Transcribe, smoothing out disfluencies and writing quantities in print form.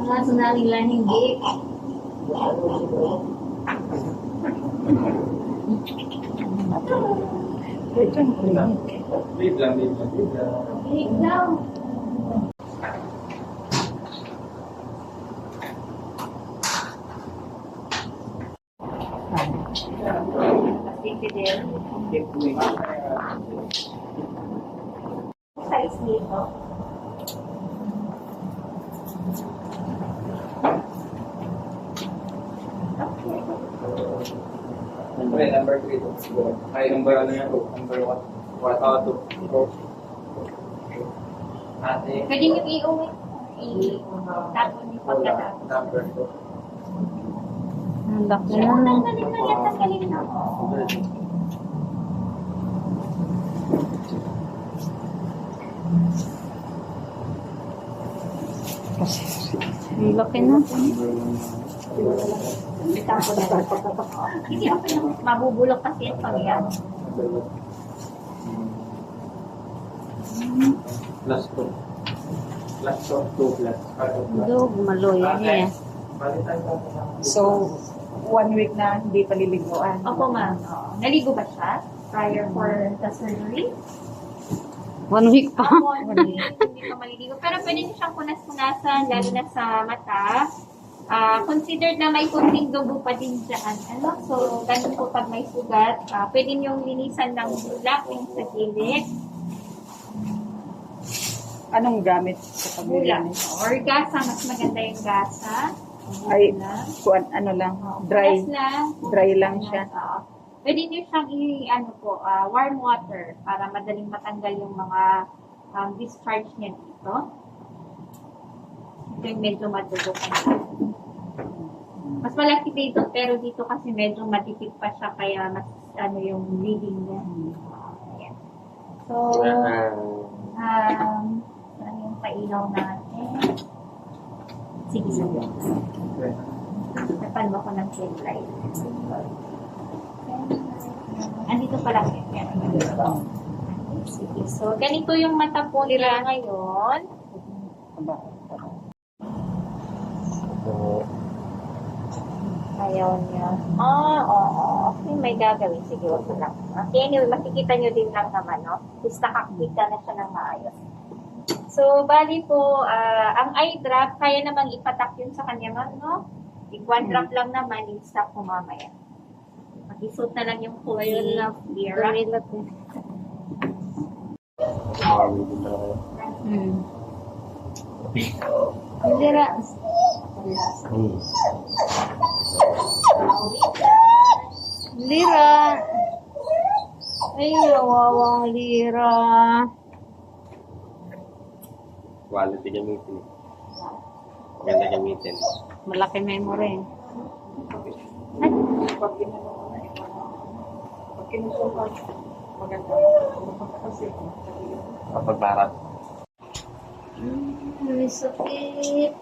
Kaso na nila hindi. Wait lang. Leave lang. Wait lang. Kasi din. Size nito. Siyempre, number 3 to. Ay, number ano yan to? Number 1. 2. Ate. Pwede nyo i-uwi. Tapon yung pagkatapos. Number 2. Ang laki Ano na. na din na yan? Tanggalin na. Ang laki na. Tapon na. Hindi ako lang. Mabubulok kasi yung pag-yan. Plus 2. Plus 2 plus. Dog, maloy. Yeah. So, 1 week na hindi paliliguan. Opo, ma'am. Naligo ba siya prior for the surgery? 1 week pa. Opo, hindi pa maliligo. Pero pwede niyo siyang punas-punasan, lalo na sa mata. Considered na may kunting dugo pa din dyan. Ano? So, ganun po pag may sugat. Pwede niyong linisan ng bulak yung sa gilid. Anong gamit sa Bulak. paglilinis? Or gasa. Mas maganda yung gasa. Ay, Bulak. ano lang, Punas dry. lang. Dry lang siya. Oo. Pwede niyo siyang warm water para madaling matanggal yung mga discharge niya dito. Ito yung medyo madugo pa siya. Mas malaki dito, pero dito kasi medyo matipid pa siya, kaya mas yung bleeding niya. Ayan. So, ano yung pailaw natin? Sige, sige. Tapan mo ko ng tail light. Andito pala. Sige. So, ganito yung mata po nila ngayon. Ayaw niya. Oo. Okay, may gagawin. Sige, wag ko lang. Okay, anyway, makikita nyo din lang naman, no? Is nakakita na siya ng maayos. So, bali po, ang eye drop, kaya namang ipatak yun sa kanya, ma'am, no? One drop lang naman, i-stop mo mamaya. Mag-isuot na lang yung fully Lira. Lira. Lira. Ay, nawawang lira. Quality gamitin. Maganda gamitin. Malaki memory. Pag kinusukat, maganda. Kasi, Kapag barat. May sakit.